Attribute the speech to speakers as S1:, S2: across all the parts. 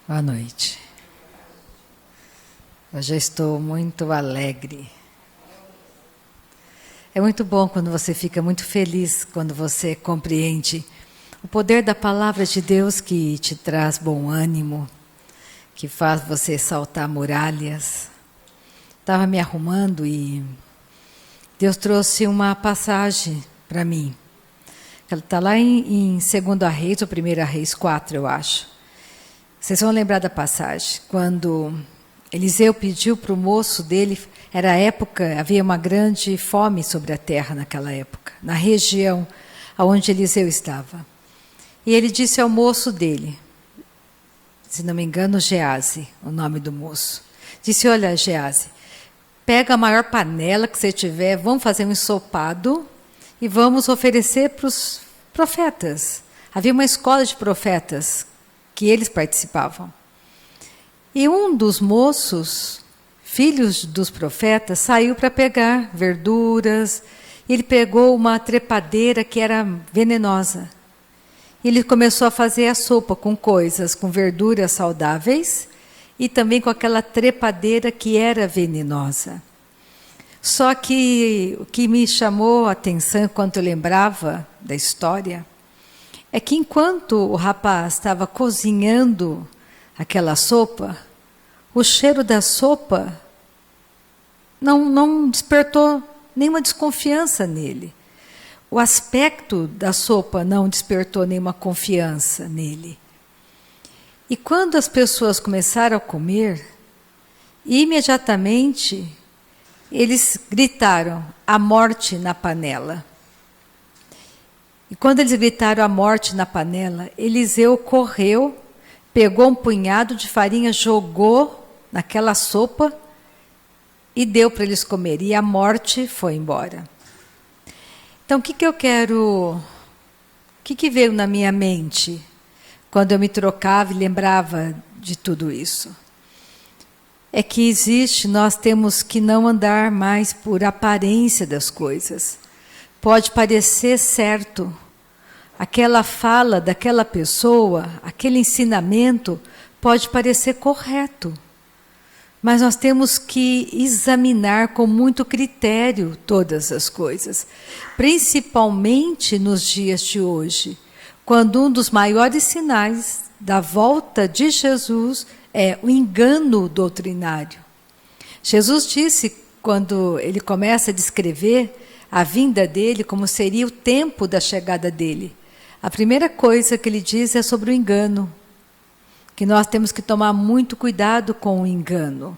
S1: Boa noite. Eu já estou muito alegre. É muito bom quando você fica muito feliz, quando você compreende o poder da palavra de Deus que te traz bom ânimo, que faz você saltar muralhas. Estava me arrumando e Deus trouxe uma passagem para mim. Ela está lá em 2 Reis, ou 1 Reis 4, eu acho. Vocês vão lembrar da passagem, quando Eliseu pediu para o moço dele, era a época, havia uma grande fome sobre a terra naquela época, na região onde Eliseu estava. E ele disse ao moço dele, se não me engano, Geazi, o nome do moço, disse, olha, Geazi, pega a maior panela que você tiver, vamos fazer um ensopado e vamos oferecer para os profetas. Havia uma escola de profetas que eles participavam. E um dos moços, filhos dos profetas, saiu para pegar verduras. Ele pegou uma trepadeira que era venenosa. Ele começou a fazer a sopa com coisas, com verduras saudáveis e também com aquela trepadeira que era venenosa. Só que o que me chamou a atenção enquanto eu lembrava da história é que enquanto o rapaz estava cozinhando aquela sopa, o cheiro da sopa não despertou nenhuma desconfiança nele. O aspecto da sopa não despertou nenhuma confiança nele. E quando as pessoas começaram a comer, imediatamente eles gritaram, a morte na panela. E quando eles gritaram a morte na panela, Eliseu correu, pegou um punhado de farinha, jogou naquela sopa e deu para eles comer. E a morte foi embora. Então, o que veio na minha mente quando eu me trocava e lembrava de tudo isso? É que nós temos que não andar mais por aparência das coisas. Pode parecer certo, aquela fala daquela pessoa, aquele ensinamento pode parecer correto, mas nós temos que examinar com muito critério todas as coisas, principalmente nos dias de hoje, quando um dos maiores sinais da volta de Jesus é o engano doutrinário. Jesus disse, quando ele começa a descrever a vinda dele, como seria o tempo da chegada dele. A primeira coisa que ele diz é sobre o engano, que nós temos que tomar muito cuidado com o engano.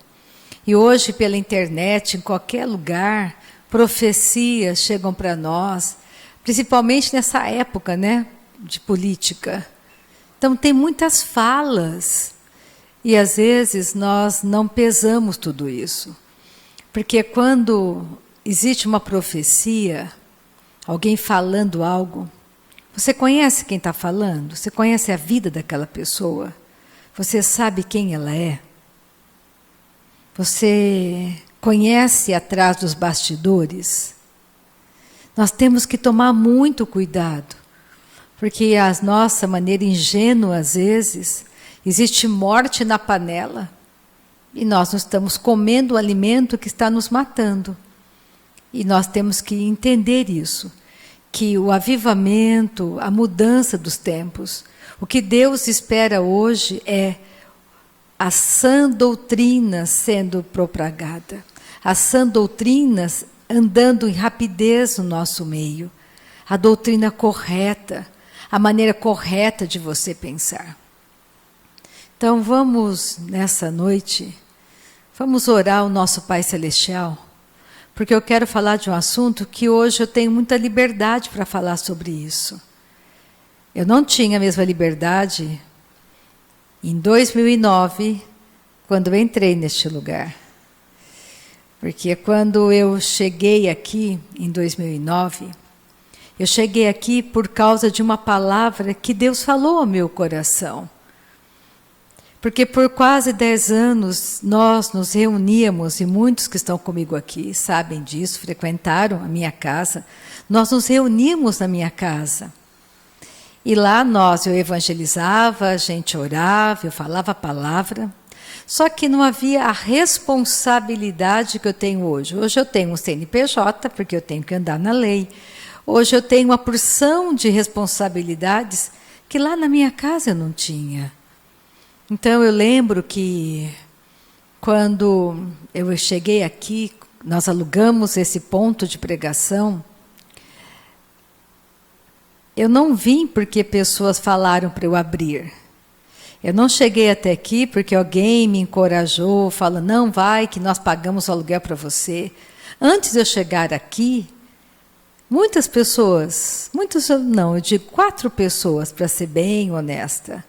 S1: E hoje, pela internet, em qualquer lugar, profecias chegam para nós, principalmente nessa época, né, de política. Então, tem muitas falas, e às vezes nós não pesamos tudo isso. Porque quando existe uma profecia, alguém falando algo, você conhece quem está falando? Você conhece a vida daquela pessoa? Você sabe quem ela é? Você conhece atrás dos bastidores? Nós temos que tomar muito cuidado, porque a nossa maneira ingênua, às vezes, existe morte na panela e nós não estamos comendo o alimento que está nos matando. E nós temos que entender isso, que o avivamento, a mudança dos tempos, o que Deus espera hoje é a sã doutrina sendo propagada, a sã doutrina andando em rapidez no nosso meio, a doutrina correta, a maneira correta de você pensar. Então vamos, nessa noite, vamos orar ao nosso Pai Celestial, porque eu quero falar de um assunto que hoje eu tenho muita liberdade para falar sobre isso. Eu não tinha a mesma liberdade em 2009, quando eu entrei neste lugar. Porque quando eu cheguei aqui, em 2009, eu cheguei aqui por causa de uma palavra que Deus falou ao meu coração. Porque por quase 10 anos nós nos reuníamos, e muitos que estão comigo aqui sabem disso, frequentaram a minha casa, nós nos reuníamos na minha casa. E lá eu evangelizava, a gente orava, eu falava a palavra. Só que não havia a responsabilidade que eu tenho hoje. Hoje eu tenho um CNPJ, porque eu tenho que andar na lei. Hoje eu tenho uma porção de responsabilidades que lá na minha casa eu não tinha. Então eu lembro que quando eu cheguei aqui, nós alugamos esse ponto de pregação. Eu não vim porque pessoas falaram para eu abrir. Eu não cheguei até aqui porque alguém me encorajou, falando, não, vai que nós pagamos o aluguel para você. Antes de eu chegar aqui, muitas pessoas, eu digo 4 pessoas, para ser bem honesta,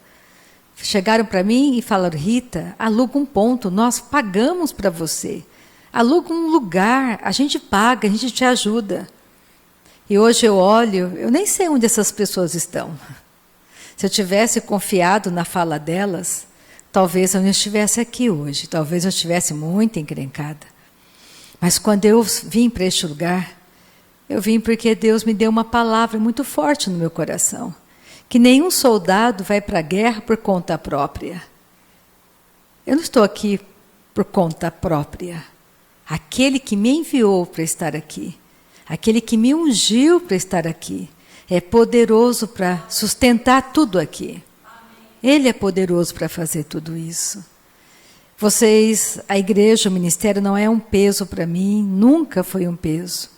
S1: chegaram para mim e falaram, Rita, aluga um ponto, nós pagamos para você. Aluga um lugar, a gente paga, a gente te ajuda. E hoje eu olho, eu nem sei onde essas pessoas estão. Se eu tivesse confiado na fala delas, talvez eu não estivesse aqui hoje, talvez eu estivesse muito encrencada. Mas quando eu vim para este lugar, eu vim porque Deus me deu uma palavra muito forte no meu coração, que nenhum soldado vai para a guerra por conta própria. Eu não estou aqui por conta própria. Aquele que me enviou para estar aqui, aquele que me ungiu para estar aqui, é poderoso para sustentar tudo aqui. Ele é poderoso para fazer tudo isso. Vocês, a igreja, o ministério não é um peso para mim, nunca foi um peso.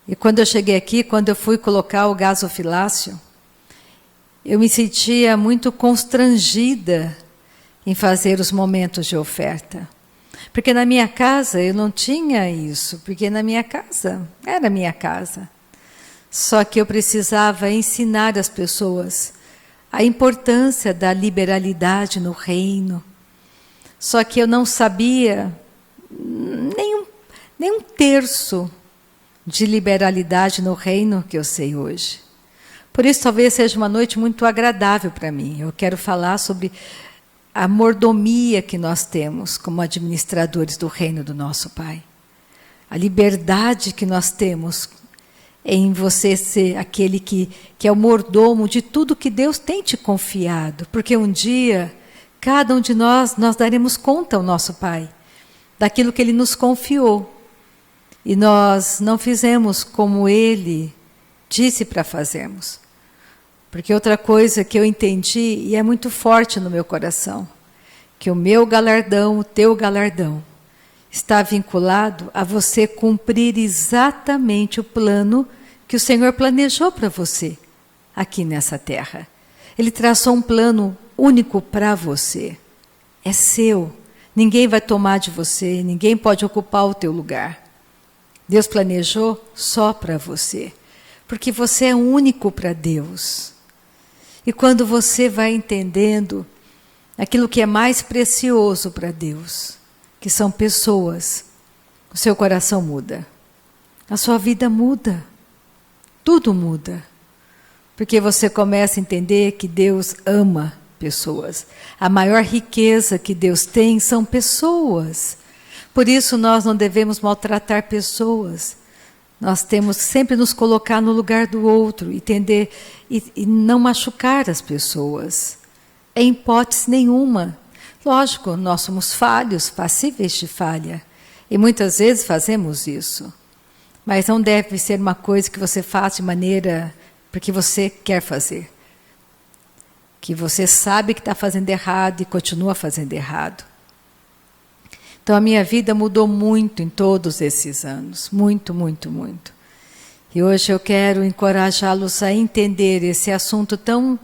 S1: E quando eu cheguei aqui, quando eu fui colocar o gasofilácio, eu me sentia muito constrangida em fazer os momentos de oferta. Porque na minha casa eu não tinha isso, porque na minha casa, era minha casa. Só que eu precisava ensinar as pessoas a importância da liberalidade no reino. Só que eu não sabia nem um terço de liberalidade no reino que eu sei hoje. Por isso talvez seja uma noite muito agradável para mim. Eu quero falar sobre a mordomia que nós temos como administradores do reino do nosso Pai. A liberdade que nós temos em você ser aquele que é o mordomo de tudo que Deus tem te confiado. Porque um dia, cada um de nós daremos conta ao nosso Pai daquilo que Ele nos confiou. E nós não fizemos como Ele disse para fazermos. Porque outra coisa que eu entendi, e é muito forte no meu coração, que o meu galardão, o teu galardão, está vinculado a você cumprir exatamente o plano que o Senhor planejou para você aqui nessa terra. Ele traçou um plano único para você. É seu. Ninguém vai tomar de você, ninguém pode ocupar o teu lugar. Deus planejou só para você, porque você é único para Deus. E quando você vai entendendo aquilo que é mais precioso para Deus, que são pessoas, o seu coração muda. A sua vida muda. Tudo muda. Porque você começa a entender que Deus ama pessoas. A maior riqueza que Deus tem são pessoas. Por isso nós não devemos maltratar pessoas. Nós temos que sempre nos colocar no lugar do outro, entender e não machucar as pessoas. Em hipótese nenhuma. Lógico, nós somos falhos, passíveis de falha. E muitas vezes fazemos isso. Mas não deve ser uma coisa que você faz de maneira porque você quer fazer. Que você sabe que está fazendo errado e continua fazendo errado. Então a minha vida mudou muito em todos esses anos. Muito, muito, muito. E hoje eu quero encorajá-los a entender esse assunto tão,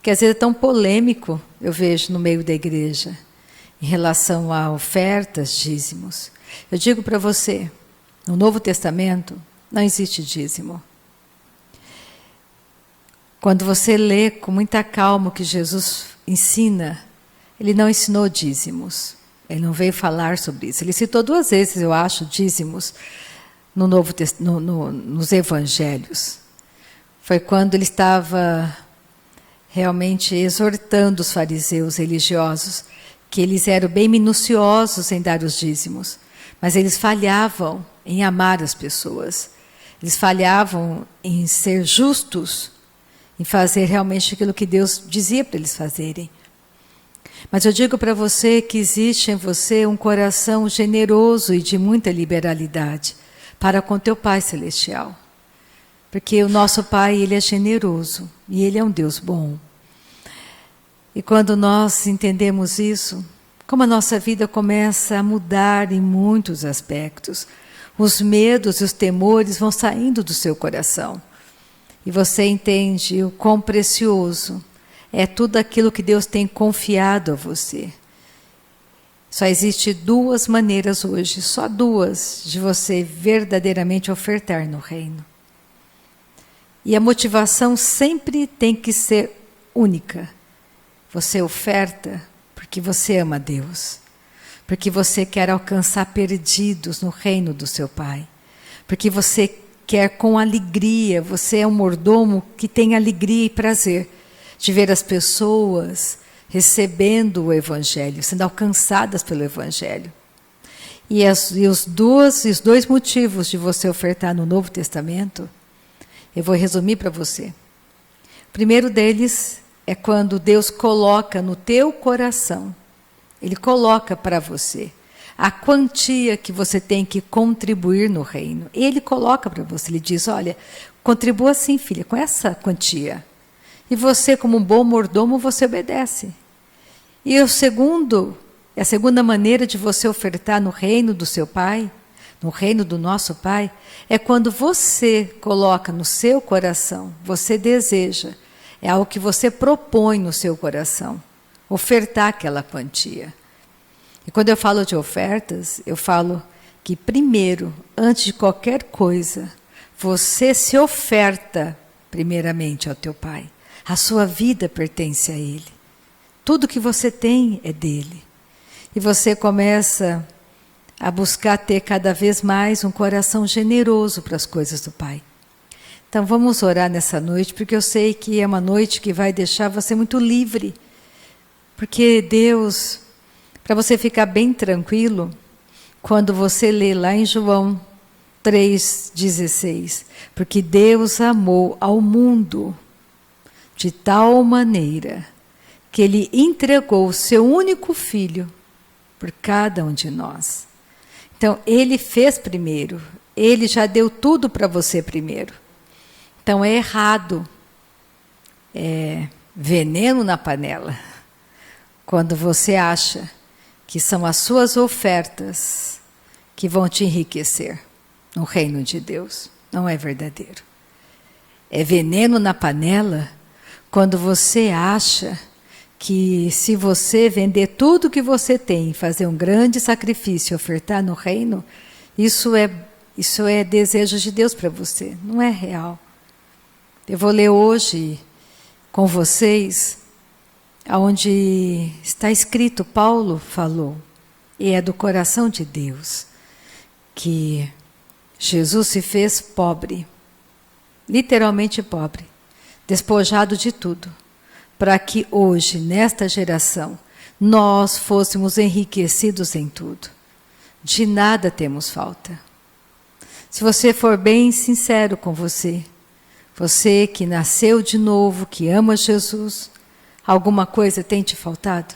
S1: que às vezes é tão polêmico, eu vejo no meio da igreja, em relação a ofertas, dízimos. Eu digo para você, no Novo Testamento não existe dízimo. Quando você lê com muita calma o que Jesus ensina, Ele não ensinou dízimos. Ele não veio falar sobre isso. Ele citou 2 vezes, eu acho, dízimos nos evangelhos. Foi quando ele estava realmente exortando os fariseus religiosos, que eles eram bem minuciosos em dar os dízimos, mas eles falhavam em amar as pessoas. Eles falhavam em ser justos em fazer realmente aquilo que Deus dizia para eles fazerem. Mas eu digo para você que existe em você um coração generoso e de muita liberalidade para com teu Pai Celestial. Porque o nosso Pai, Ele é generoso e Ele é um Deus bom. E quando nós entendemos isso, como a nossa vida começa a mudar em muitos aspectos, os medos e os temores vão saindo do seu coração. E você entende o quão precioso é tudo aquilo que Deus tem confiado a você. Só existe duas maneiras hoje, só duas, de você verdadeiramente ofertar no reino. E a motivação sempre tem que ser única. Você oferta porque você ama Deus. Porque você quer alcançar perdidos no reino do seu Pai. Porque você quer com alegria, você é um mordomo que tem alegria e prazer de ver as pessoas recebendo o Evangelho, sendo alcançadas pelo Evangelho. E os dois motivos de você ofertar no Novo Testamento, eu vou resumir para você. O primeiro deles é quando Deus coloca no teu coração, Ele coloca para você a quantia que você tem que contribuir no reino. Ele coloca para você, Ele diz, olha, contribua sim, filha, com essa quantia. E você, como um bom mordomo, você obedece. E a segunda maneira de você ofertar no reino do seu Pai, no reino do nosso Pai, é quando você coloca no seu coração, você deseja, é algo que você propõe no seu coração, ofertar aquela quantia. E quando eu falo de ofertas, eu falo que primeiro, antes de qualquer coisa, você se oferta primeiramente ao teu Pai. A sua vida pertence a Ele. Tudo que você tem é dele. E você começa a buscar ter cada vez mais um coração generoso para as coisas do Pai. Então vamos orar nessa noite, porque eu sei que é uma noite que vai deixar você muito livre. Porque Deus, para você ficar bem tranquilo, quando você lê lá em João 3,16, porque Deus amou ao mundo de tal maneira que Ele entregou o seu único Filho por cada um de nós. Então, Ele fez primeiro, Ele já deu tudo para você primeiro. Então, é errado, é veneno na panela, quando você acha que são as suas ofertas que vão te enriquecer no reino de Deus. Não é verdadeiro. É veneno na panela quando você acha que se você vender tudo que você tem, fazer um grande sacrifício, ofertar no reino, isso é desejo de Deus para você, não é real. Eu vou ler hoje com vocês, onde está escrito, Paulo falou, e é do coração de Deus, que Jesus se fez pobre, literalmente pobre, despojado de tudo, para que hoje, nesta geração, nós fôssemos enriquecidos em tudo. De nada temos falta. Se você for bem sincero com você, você que nasceu de novo, que ama Jesus, alguma coisa tem te faltado?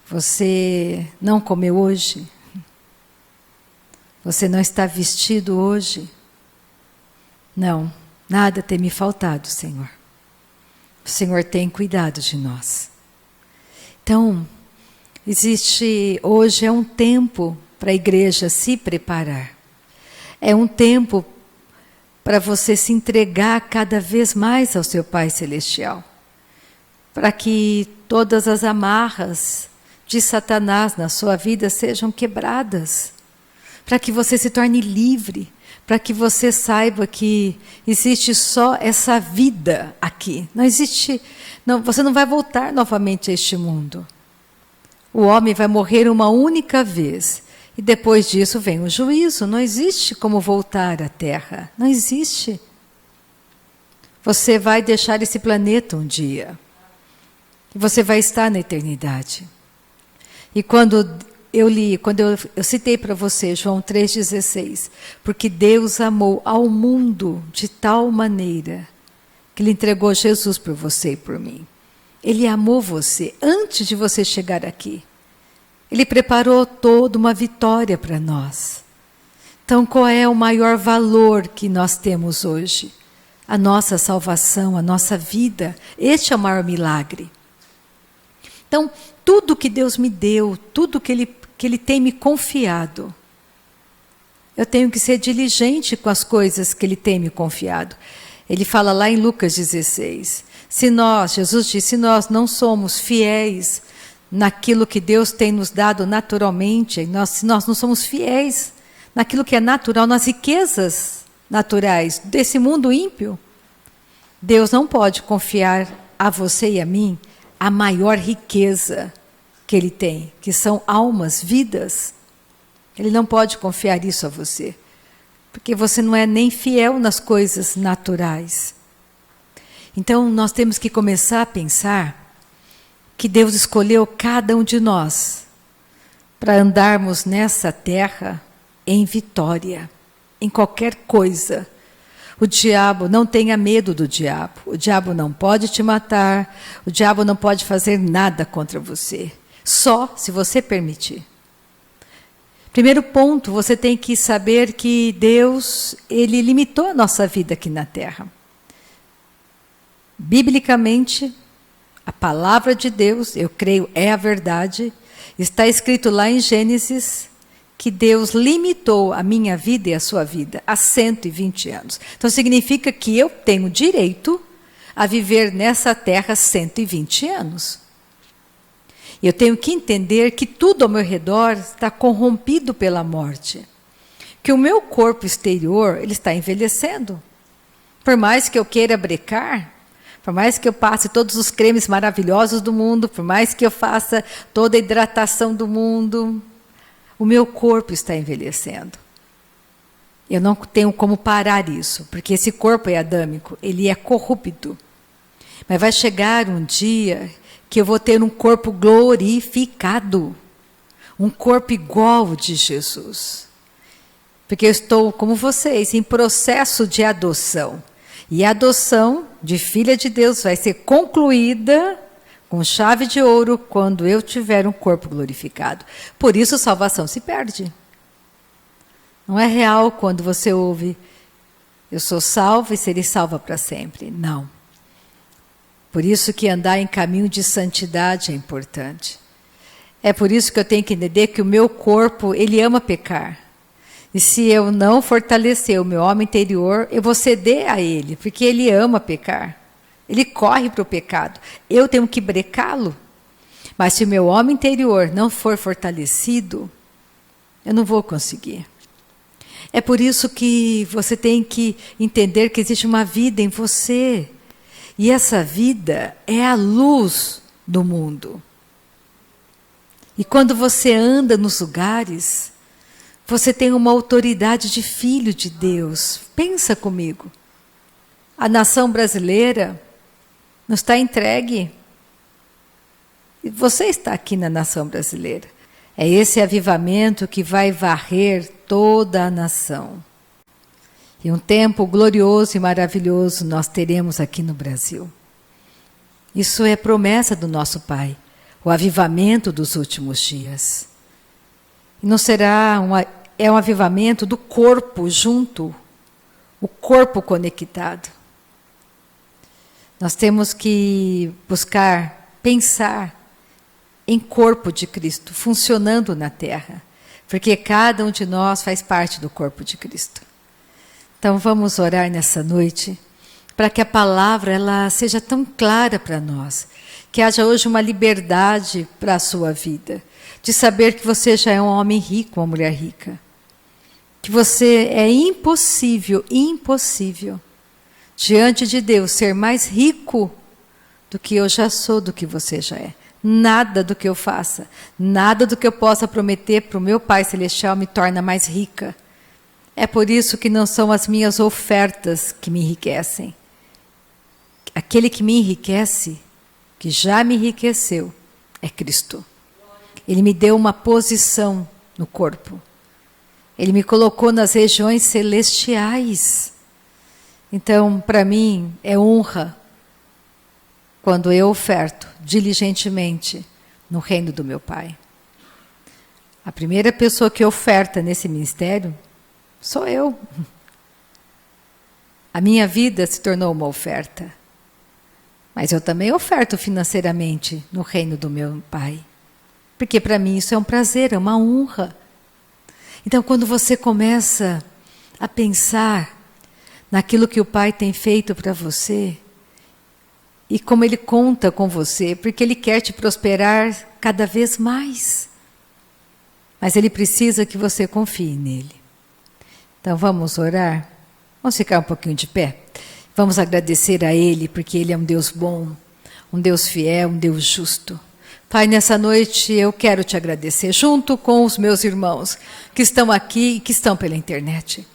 S1: Você não comeu hoje? Você não está vestido hoje? Não, nada tem me faltado, Senhor. O Senhor tem cuidado de nós. Então, hoje é um tempo para a igreja se preparar. É um tempo para você se entregar cada vez mais ao seu Pai Celestial. Para que todas as amarras de Satanás na sua vida sejam quebradas. Para que você se torne livre. Para que você saiba que existe só essa vida aqui. Não existe, você não vai voltar novamente a este mundo. O homem vai morrer uma única vez. E depois disso vem o juízo. Não existe como voltar à Terra. Não existe. Você vai deixar esse planeta um dia. E você vai estar na eternidade. E quando eu li, quando eu citei para você João 3,16, porque Deus amou ao mundo de tal maneira que Ele entregou Jesus por você e por mim. Ele amou você antes de você chegar aqui. Ele preparou toda uma vitória para nós. Então, qual é o maior valor que nós temos hoje? A nossa salvação, a nossa vida. Este é o maior milagre. Então, tudo que Deus me deu, tudo que Ele tem me confiado, eu tenho que ser diligente com as coisas que Ele tem me confiado. Ele fala lá em Lucas 16, Jesus disse, se nós não somos fiéis naquilo que Deus tem nos dado naturalmente, se nós não somos fiéis naquilo que é natural, nas riquezas naturais desse mundo ímpio, Deus não pode confiar a você e a mim a maior riqueza que Ele tem, que são almas, vidas. Ele não pode confiar isso a você, porque você não é nem fiel nas coisas naturais. Então, nós temos que começar a pensar que Deus escolheu cada um de nós para andarmos nessa terra em vitória, em qualquer coisa. O diabo, não tenha medo do diabo. O diabo não pode te matar, o diabo não pode fazer nada contra você. Só se você permitir. Primeiro ponto, você tem que saber que Deus, Ele limitou a nossa vida aqui na terra. Biblicamente, a palavra de Deus, eu creio, é a verdade. Está escrito lá em Gênesis que Deus limitou a minha vida e a sua vida a 120 anos. Então significa que eu tenho direito a viver nessa terra 120 anos. Eu tenho que entender que tudo ao meu redor está corrompido pela morte. Que o meu corpo exterior, ele está envelhecendo. Por mais que eu queira brecar, por mais que eu passe todos os cremes maravilhosos do mundo, por mais que eu faça toda a hidratação do mundo, o meu corpo está envelhecendo. Eu não tenho como parar isso, porque esse corpo é adâmico, ele é corrupto. Mas vai chegar um dia que eu vou ter um corpo glorificado, um corpo igual de Jesus. Porque eu estou, como vocês, em processo de adoção. E a adoção de filha de Deus vai ser concluída com chave de ouro quando eu tiver um corpo glorificado. Por isso salvação se perde. Não é real quando você ouve, eu sou salvo e serei salva para sempre. Não. Por isso que andar em caminho de santidade é importante. É por isso que eu tenho que entender que o meu corpo, ele ama pecar. E se eu não fortalecer o meu homem interior, eu vou ceder a ele, porque ele ama pecar. Ele corre para o pecado. Eu tenho que brecá-lo. Mas se o meu homem interior não for fortalecido, eu não vou conseguir. É por isso que você tem que entender que existe uma vida em você. E essa vida é a luz do mundo. E quando você anda nos lugares, você tem uma autoridade de filho de Deus. Pensa comigo. A nação brasileira não está entregue. E você está aqui na nação brasileira. É esse avivamento que vai varrer toda a nação. E um tempo glorioso e maravilhoso nós teremos aqui no Brasil. Isso é promessa do nosso Pai, o avivamento dos últimos dias. E não será é um avivamento do corpo junto, o corpo conectado. Nós temos que buscar, pensar em corpo de Cristo, funcionando na terra, porque cada um de nós faz parte do corpo de Cristo. Então vamos orar nessa noite, para que a palavra ela seja tão clara para nós, que haja hoje uma liberdade para a sua vida, de saber que você já é um homem rico, uma mulher rica, que você é impossível, diante de Deus, ser mais rico do que eu já sou, do que você já é. Nada do que eu faça, nada do que eu possa prometer para o meu Pai Celestial me torna mais rica. É por isso que não são as minhas ofertas que me enriquecem. Aquele que me enriquece, que já me enriqueceu, é Cristo. Ele me deu uma posição no corpo. Ele me colocou nas regiões celestiais. Então, para mim, é honra quando eu oferto diligentemente no reino do meu Pai. A primeira pessoa que oferta nesse ministério sou eu. A minha vida se tornou uma oferta. Mas eu também oferto financeiramente no reino do meu Pai. Porque para mim isso é um prazer, é uma honra. Então, quando você começa a pensar naquilo que o Pai tem feito para você, e como Ele conta com você, porque Ele quer te prosperar cada vez mais. Mas Ele precisa que você confie nele. Então vamos orar? Vamos ficar um pouquinho de pé? Vamos agradecer a Ele, porque Ele é um Deus bom, um Deus fiel, um Deus justo. Pai, nessa noite eu quero te agradecer, junto com os meus irmãos que estão aqui e que estão pela internet.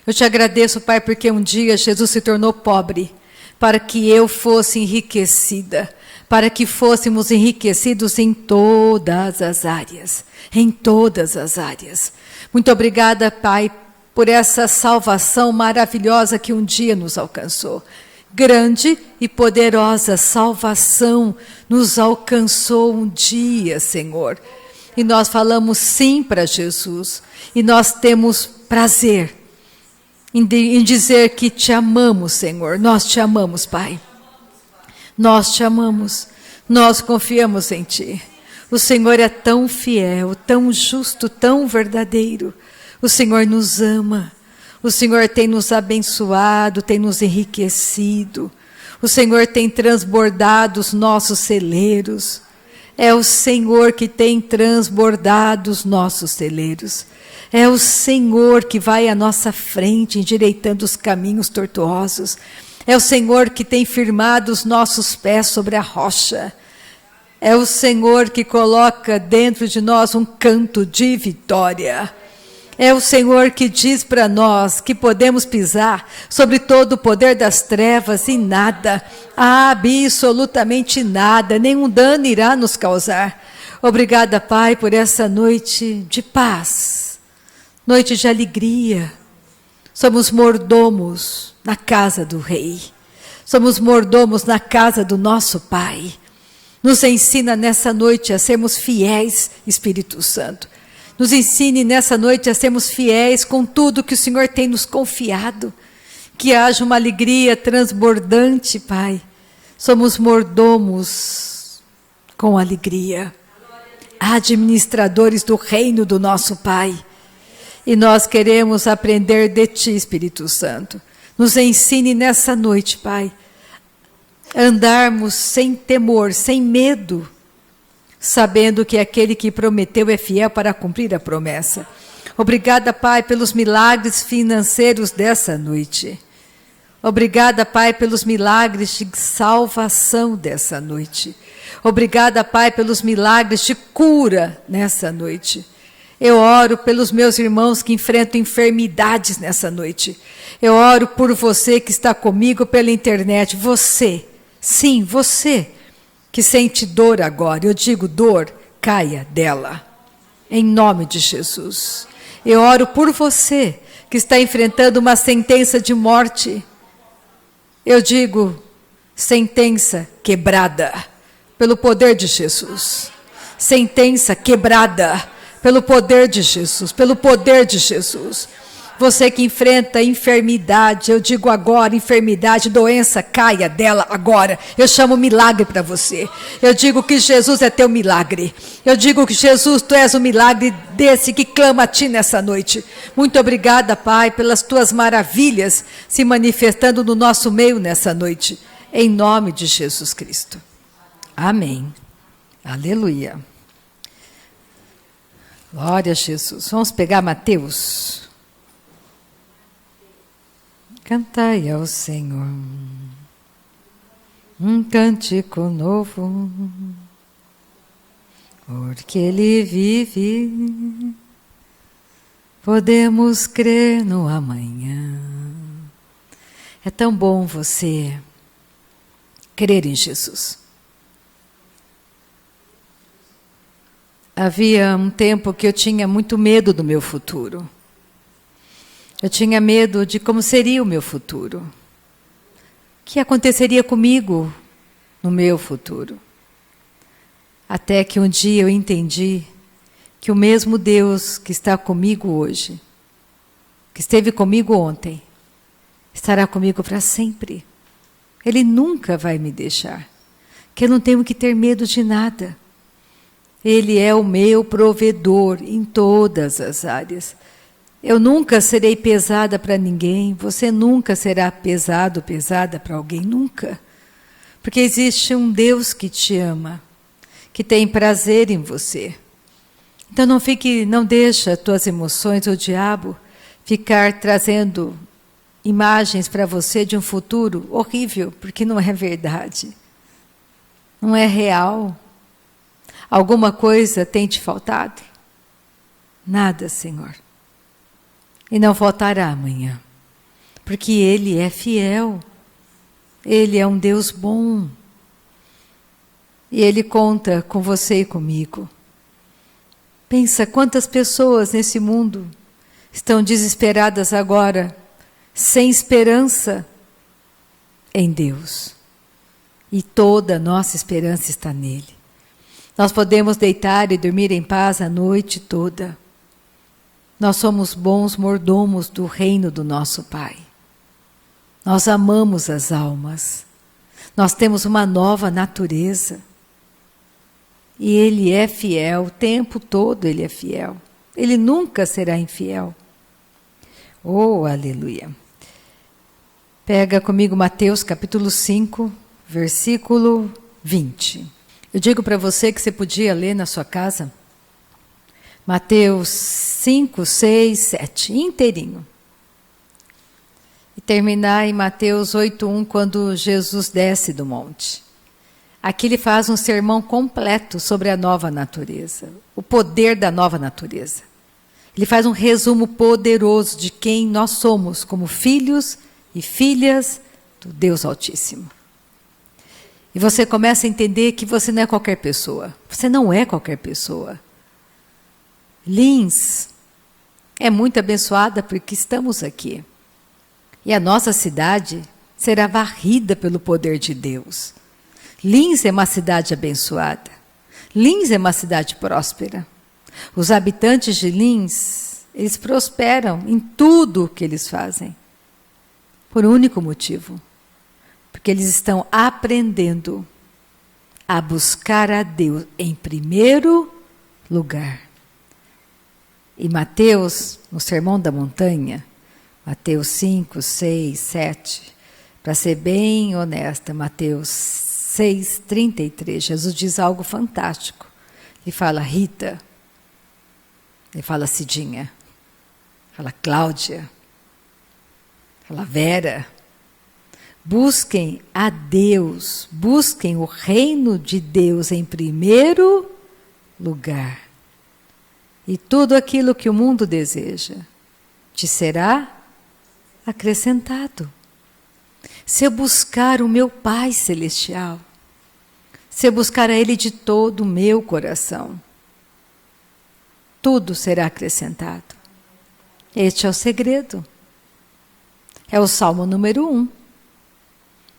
S1: Eu te agradeço, Pai, porque um dia Jesus se tornou pobre, para que eu fosse enriquecida, para que fôssemos enriquecidos em todas as áreas, em todas as áreas. Muito obrigada, Pai, por essa salvação maravilhosa que um dia nos alcançou. Grande e poderosa salvação nos alcançou um dia, Senhor. E nós falamos sim para Jesus. E nós temos prazer em dizer que te amamos, Senhor. Nós te amamos, Pai. Nós te amamos. Nós confiamos em Ti. O Senhor é tão fiel, tão justo, tão verdadeiro. O Senhor nos ama. O Senhor tem nos abençoado, tem nos enriquecido. O Senhor tem transbordado os nossos celeiros. É o Senhor que tem transbordado os nossos celeiros. É o Senhor que vai à nossa frente, endireitando os caminhos tortuosos. É o Senhor que tem firmado os nossos pés sobre a rocha. É o Senhor que coloca dentro de nós um canto de vitória. É o Senhor que diz para nós que podemos pisar sobre todo o poder das trevas e nada, absolutamente nada, nenhum dano irá nos causar. Obrigada, Pai, por essa noite de paz, noite de alegria. Somos mordomos na casa do Rei. Somos mordomos na casa do nosso Pai. Nos ensina nessa noite a sermos fiéis, Espírito Santo. Nos ensine nessa noite a sermos fiéis com tudo que o Senhor tem nos confiado. Que haja uma alegria transbordante, Pai. Somos mordomos com alegria. Administradores do reino do nosso Pai. E nós queremos aprender de Ti, Espírito Santo. Nos ensine nessa noite, Pai, a andarmos sem temor, sem medo, sabendo que aquele que prometeu é fiel para cumprir a promessa. Obrigada, Pai, pelos milagres financeiros dessa noite. Obrigada, Pai, pelos milagres de salvação dessa noite. Obrigada, Pai, pelos milagres de cura nessa noite. Eu oro pelos meus irmãos que enfrentam enfermidades nessa noite. Eu oro por você que está comigo pela internet. Você, sim, você, que sente dor agora, eu digo dor, caia dela, em nome de Jesus. Eu oro por você, que está enfrentando uma sentença de morte. Eu digo, sentença quebrada, pelo poder de Jesus. Sentença quebrada, pelo poder de Jesus, pelo poder de Jesus. Você que enfrenta enfermidade, eu digo agora, enfermidade, doença, caia dela agora. Eu chamo milagre para você. Eu digo que Jesus é teu milagre. Eu digo que Jesus, tu és o milagre desse que clama a ti nessa noite. Muito obrigada, Pai, pelas tuas maravilhas se manifestando no nosso meio nessa noite. Em nome de Jesus Cristo. Amém. Aleluia. Glória a Jesus. Vamos pegar Mateus. Cantai ao Senhor um cântico novo, porque Ele vive, podemos crer no amanhã. É tão bom você crer em Jesus. Havia um tempo que eu tinha muito medo do meu futuro. Eu tinha medo de como seria o meu futuro. O que aconteceria comigo no meu futuro? Até que um dia eu entendi que o mesmo Deus que está comigo hoje, que esteve comigo ontem, estará comigo para sempre. Ele nunca vai me deixar. Que eu não tenho que ter medo de nada. Ele é o meu provedor em todas as áreas. Eu nunca serei pesada para ninguém, você nunca será pesado, pesada para alguém, nunca. Porque existe um Deus que te ama, que tem prazer em você. Então não deixa as tuas emoções, o diabo, ficar trazendo imagens para você de um futuro horrível, porque não é verdade. Não é real. Alguma coisa tem te faltado? Nada, Senhor. E não faltará amanhã. Porque Ele é fiel. Ele é um Deus bom. E Ele conta com você e comigo. Pensa quantas pessoas nesse mundo estão desesperadas agora, sem esperança em Deus. E toda a nossa esperança está nele. Nós podemos deitar e dormir em paz a noite toda. Nós somos bons mordomos do reino do nosso Pai. Nós amamos as almas. Nós temos uma nova natureza. E Ele é fiel, o tempo todo Ele é fiel. Ele nunca será infiel. Oh, aleluia. Pega comigo Mateus capítulo 5, versículo 20. Eu digo para você que você podia ler na sua casa Mateus 5, 6, 7, inteirinho. E terminar em Mateus 8, 1, quando Jesus desce do monte. Aqui ele faz um sermão completo sobre a nova natureza, o poder da nova natureza. Ele faz um resumo poderoso de quem nós somos como filhos e filhas do Deus Altíssimo. E você começa a entender que você não é qualquer pessoa. Você não é qualquer pessoa. Lins é muito abençoada porque estamos aqui. E a nossa cidade será varrida pelo poder de Deus. Lins é uma cidade abençoada. Lins é uma cidade próspera. Os habitantes de Lins, eles prosperam em tudo o que eles fazem. Por um único motivo. Porque eles estão aprendendo a buscar a Deus em primeiro lugar. E Mateus, no Sermão da Montanha, Mateus 5, 6, 7, para ser bem honesta, Mateus 6, 33, Jesus diz algo fantástico. Ele fala Rita, ele fala Cidinha, fala Cláudia, fala Vera. Busquem a Deus, busquem o reino de Deus em primeiro lugar. E tudo aquilo que o mundo deseja te será acrescentado. Se eu buscar o meu Pai Celestial, se eu buscar a Ele de todo o meu coração, tudo será acrescentado. Este é o segredo. É o Salmo número 1.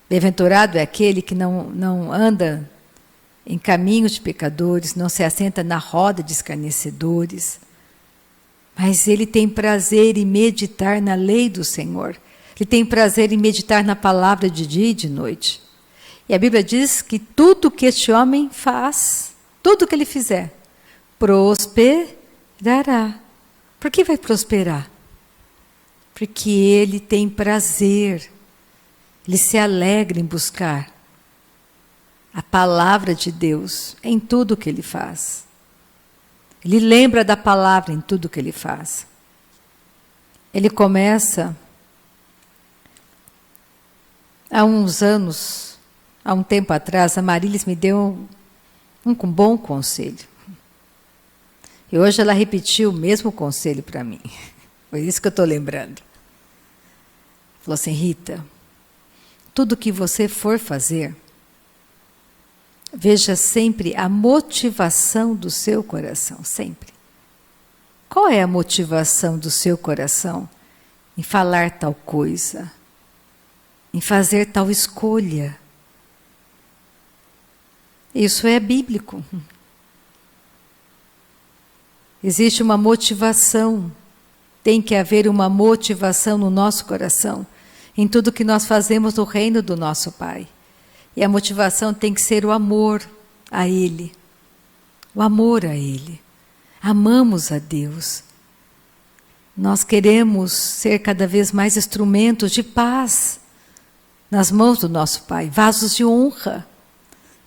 S1: Bem-aventurado é aquele que não anda em caminho de pecadores, não se assenta na roda de escarnecedores, mas ele tem prazer em meditar na lei do Senhor. Ele tem prazer em meditar na palavra de dia e de noite. E a Bíblia diz que tudo que este homem faz, tudo que ele fizer, prosperará. Por que vai prosperar? Porque ele tem prazer, ele se alegra em buscar a palavra de Deus em tudo que ele faz. Ele lembra da palavra em tudo que ele faz. Ele começa, há uns anos, há um tempo atrás, a Marilis me deu um bom conselho. E hoje ela repetiu o mesmo conselho para mim. Foi isso que eu estou lembrando. Falou assim, Rita, tudo que você for fazer, Veja sempre a motivação do seu coração, sempre. Qual é a motivação do seu coração em falar tal coisa, em fazer tal escolha? Isso é bíblico. Existe uma motivação, tem que haver uma motivação no nosso coração, em tudo que nós fazemos no reino do nosso Pai. E a motivação tem que ser o amor a Ele. O amor a Ele. Amamos a Deus. Nós queremos ser cada vez mais instrumentos de paz nas mãos do nosso Pai, vasos de honra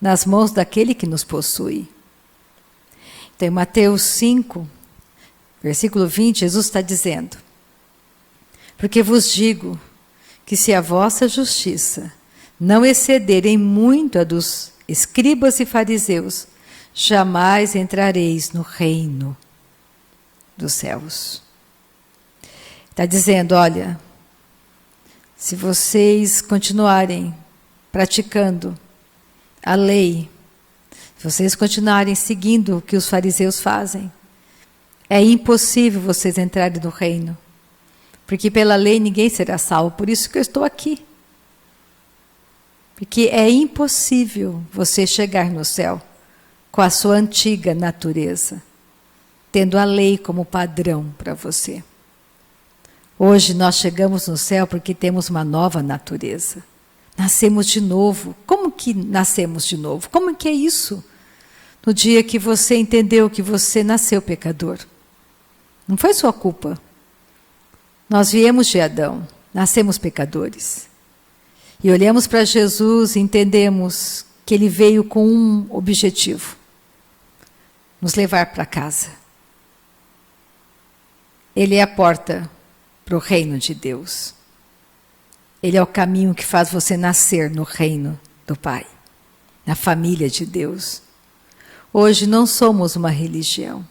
S1: nas mãos daquele que nos possui. Então, em Mateus 5, versículo 20, Jesus está dizendo: porque vos digo que se a vossa justiça não excederem muito a dos escribas e fariseus, jamais entrareis no reino dos céus. Está dizendo, olha, se vocês continuarem praticando a lei, se vocês continuarem seguindo o que os fariseus fazem, é impossível vocês entrarem no reino, porque pela lei ninguém será salvo, por isso que eu estou aqui. Porque é impossível você chegar no céu com a sua antiga natureza, tendo a lei como padrão para você. Hoje nós chegamos no céu porque temos uma nova natureza. Nascemos de novo. Como que nascemos de novo? Como que é isso? No dia que você entendeu que você nasceu pecador. Não foi sua culpa. Nós viemos de Adão, nascemos pecadores. E olhamos para Jesus e entendemos que Ele veio com um objetivo: nos levar para casa. Ele é a porta para o reino de Deus. Ele é o caminho que faz você nascer no reino do Pai, na família de Deus. Hoje não somos uma religião.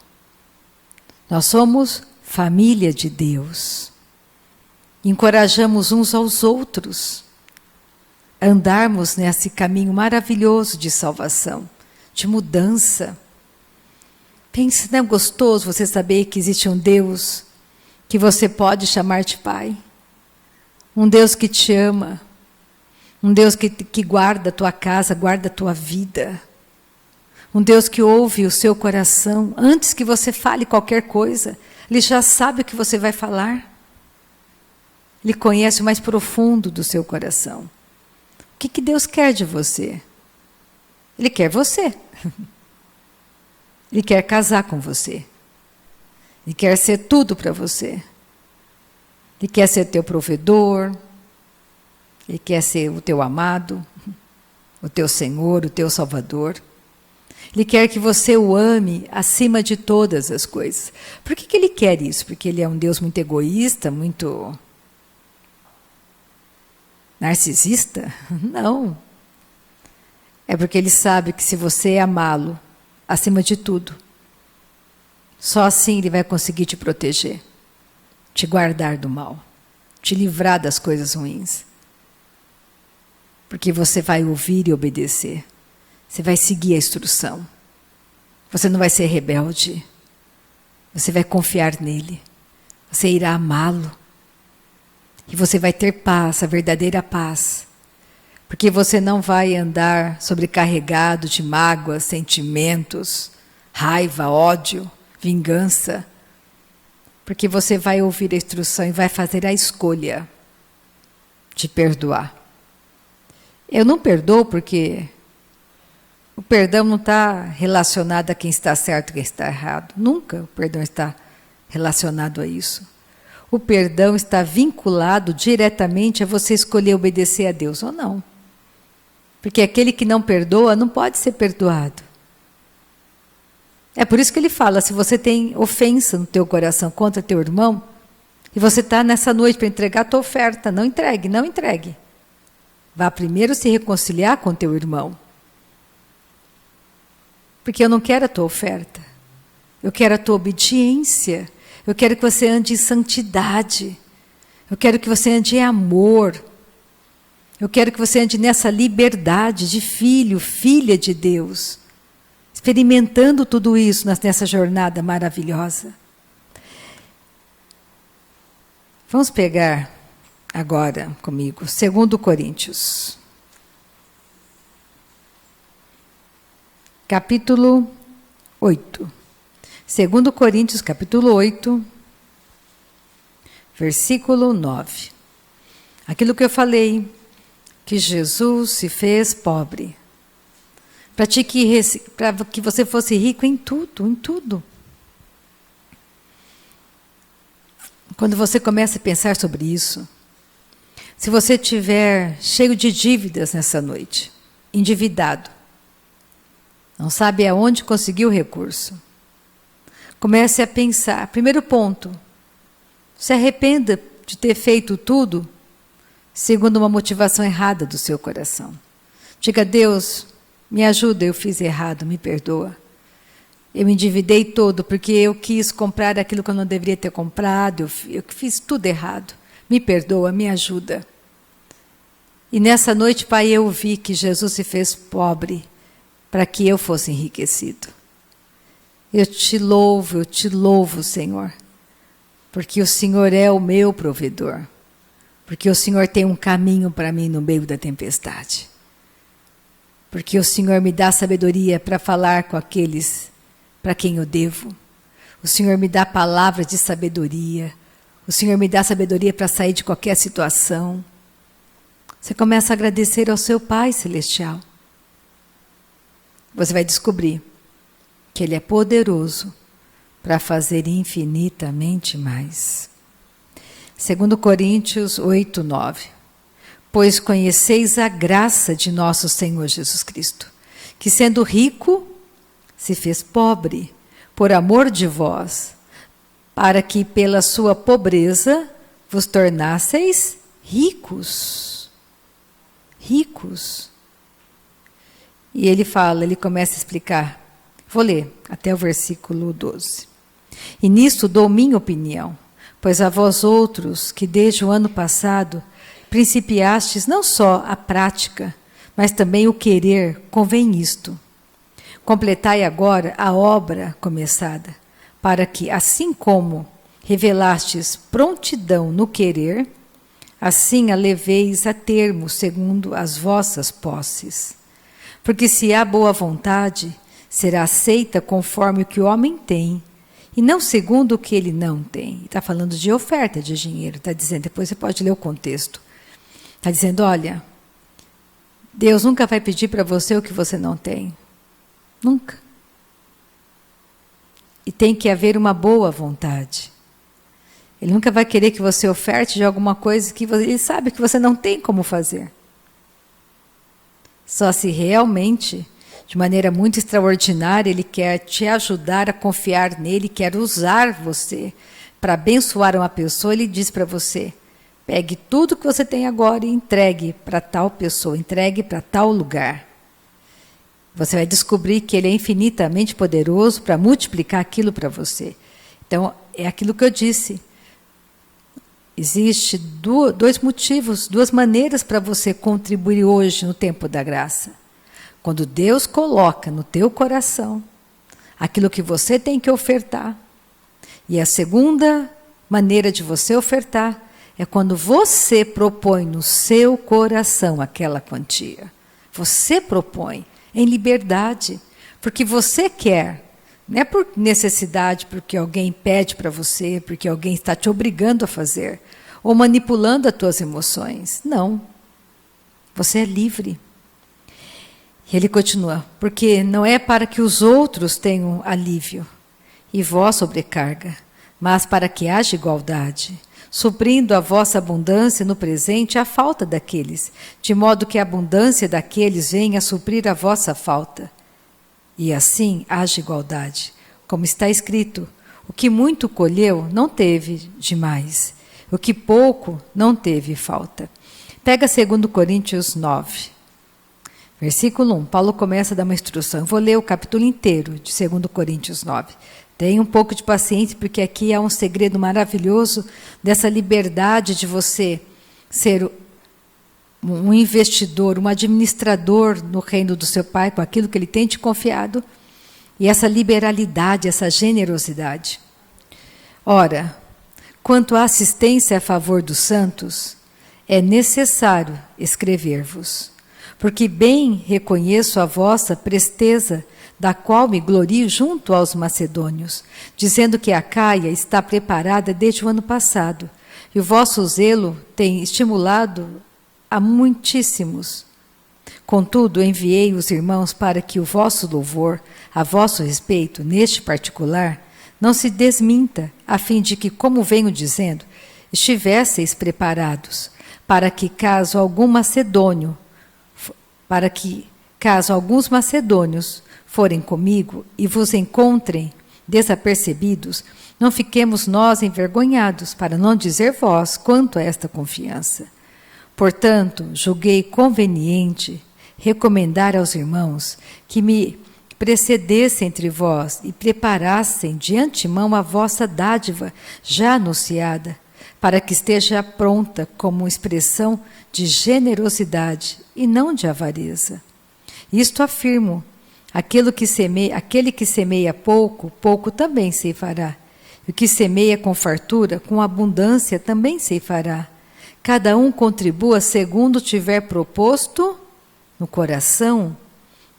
S1: Nós somos família de Deus. Encorajamos uns aos outros a andarmos nesse caminho maravilhoso de salvação, de mudança. Pense, não é gostoso você saber que existe um Deus que você pode chamar de Pai? Um Deus que te ama, um Deus que guarda a tua casa, guarda a tua vida. Um Deus que ouve o seu coração. Antes que você fale qualquer coisa, Ele já sabe o que você vai falar. Ele conhece o mais profundo do seu coração. O que Deus quer de você? Ele quer você. Ele quer casar com você. Ele quer ser tudo para você. Ele quer ser teu provedor. Ele quer ser o teu amado, o teu Senhor, o teu Salvador. Ele quer que você o ame acima de todas as coisas. Por que Ele quer isso? Porque Ele é um Deus muito egoísta, muito narcisista? Não. É porque Ele sabe que se você amá-lo acima de tudo, só assim Ele vai conseguir te proteger, te guardar do mal, te livrar das coisas ruins. Porque você vai ouvir e obedecer. Você vai seguir a instrução. Você não vai ser rebelde. Você vai confiar nele. Você irá amá-lo. E você vai ter paz, a verdadeira paz. Porque você não vai andar sobrecarregado de mágoas, sentimentos, raiva, ódio, vingança. Porque você vai ouvir a instrução e vai fazer a escolha de perdoar. Eu não perdoo porque o perdão não está relacionado a quem está certo e quem está errado. Nunca o perdão está relacionado a isso. O perdão está vinculado diretamente a você escolher obedecer a Deus ou não. Porque aquele que não perdoa não pode ser perdoado. É por isso que ele fala, se você tem ofensa no teu coração contra teu irmão, e você está nessa noite para entregar a tua oferta, não entregue, não entregue. Vá primeiro se reconciliar com teu irmão. Porque eu não quero a tua oferta. Eu quero a tua obediência. Eu quero que você ande em santidade. Eu quero que você ande em amor. Eu quero que você ande nessa liberdade de filho, filha de Deus, experimentando tudo isso nessa jornada maravilhosa. Vamos pegar agora comigo, 2 Coríntios. Capítulo 8. 2 Coríntios, capítulo 8, versículo 9. Aquilo que eu falei, que Jesus se fez pobre, para que você fosse rico em tudo, em tudo. Quando você começa a pensar sobre isso, se você estiver cheio de dívidas nessa noite, endividado, não sabe aonde conseguir o recurso, comece a pensar. Primeiro ponto, se arrependa de ter feito tudo segundo uma motivação errada do seu coração. Diga: Deus, me ajuda, eu fiz errado, me perdoa. Eu me endividei todo porque eu quis comprar aquilo que eu não deveria ter comprado, eu fiz tudo errado. Me perdoa, me ajuda. E nessa noite, Pai, eu vi que Jesus se fez pobre para que eu fosse enriquecido. Eu te louvo, Senhor, porque o Senhor é o meu provedor, porque o Senhor tem um caminho para mim no meio da tempestade, porque o Senhor me dá sabedoria para falar com aqueles para quem eu devo, o Senhor me dá palavras de sabedoria, o Senhor me dá sabedoria para sair de qualquer situação. Você começa a agradecer ao seu Pai Celestial. Você vai descobrir que Ele é poderoso para fazer infinitamente mais. 2 Coríntios 8, 9. Pois conheceis a graça de nosso Senhor Jesus Cristo, que sendo rico, se fez pobre, por amor de vós, para que pela sua pobreza vos tornasseis ricos. Ricos. E ele começa a explicar. Vou ler até o versículo 12. E nisto dou minha opinião, pois a vós outros, que desde o ano passado principiastes não só a prática, mas também o querer, convém isto. Completai agora a obra começada, para que, assim como revelastes prontidão no querer, assim a leveis a termo segundo as vossas posses. Porque se há boa vontade, será aceita conforme o que o homem tem, e não segundo o que ele não tem. Está falando de oferta de dinheiro, está dizendo, depois você pode ler o contexto. Está dizendo, olha, Deus nunca vai pedir para você o que você não tem. Nunca. E tem que haver uma boa vontade. Ele nunca vai querer que você oferte de alguma coisa que ele sabe que você não tem como fazer. Só se realmente, de maneira muito extraordinária, Ele quer te ajudar a confiar nele, quer usar você para abençoar uma pessoa, Ele diz para você, pegue tudo que você tem agora e entregue para tal pessoa, entregue para tal lugar. Você vai descobrir que Ele é infinitamente poderoso para multiplicar aquilo para você. Então, é aquilo que eu disse. Existem dois motivos, duas maneiras para você contribuir hoje no tempo da graça. Quando Deus coloca no teu coração aquilo que você tem que ofertar. E a segunda maneira de você ofertar é quando você propõe no seu coração aquela quantia. Você propõe em liberdade, porque você quer. Não é por necessidade, porque alguém pede para você, porque alguém está te obrigando a fazer, ou manipulando as tuas emoções. Não. Você é livre. E ele continua, porque não é para que os outros tenham alívio e vós sobrecarga, mas para que haja igualdade, suprindo a vossa abundância no presente a falta daqueles, de modo que a abundância daqueles venha a suprir a vossa falta. E assim haja igualdade. Como está escrito, o que muito colheu não teve demais, o que pouco não teve falta. Pega 2 Coríntios 9, versículo 1. Paulo começa a dar uma instrução. Eu vou ler o capítulo inteiro de 2 Coríntios 9. Tenha um pouco de paciência, porque aqui há um segredo maravilhoso dessa liberdade de você ser um investidor, um administrador no reino do seu Pai, com aquilo que Ele tem te confiado, e essa liberalidade, essa generosidade. Ora, quanto à assistência a favor dos santos, é necessário escrever-vos, porque bem reconheço a vossa presteza, da qual me glorio junto aos macedônios, dizendo que a Acaia está preparada desde o ano passado, e o vosso zelo tem estimulado a muitíssimos. Contudo, enviei os irmãos para que o vosso louvor, a vosso respeito, neste particular, não se desminta, a fim de que, como venho dizendo, estivesseis preparados, para que caso alguns macedônios forem comigo e vos encontrem desapercebidos, não fiquemos nós envergonhados, para não dizer vós quanto a esta confiança. Portanto, julguei conveniente recomendar aos irmãos que me precedessem entre vós e preparassem de antemão a vossa dádiva já anunciada, para que esteja pronta como expressão de generosidade e não de avareza. Isto afirmo, aquele que semeia pouco, pouco também ceifará. E o que semeia com fartura, com abundância também ceifará. Cada um contribua segundo tiver proposto no coração,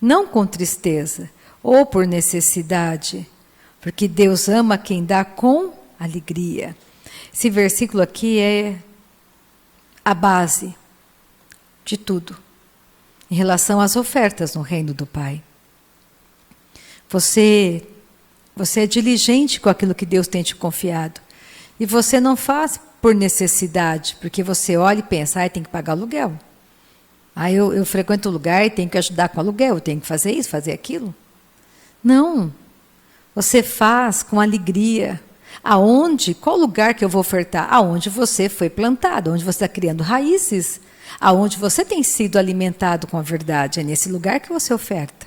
S1: não com tristeza ou por necessidade, porque Deus ama quem dá com alegria. Esse versículo aqui é a base de tudo em relação às ofertas no reino do Pai. Você é diligente com aquilo que Deus tem te confiado. E você não faz por necessidade, porque você olha e pensa, tem que pagar aluguel. Eu frequento o lugar e tenho que ajudar com aluguel, eu tenho que fazer isso, fazer aquilo. Não. Você faz com alegria. Qual lugar que eu vou ofertar? Aonde você foi plantado, onde você está criando raízes, aonde você tem sido alimentado com a verdade. É nesse lugar que você oferta.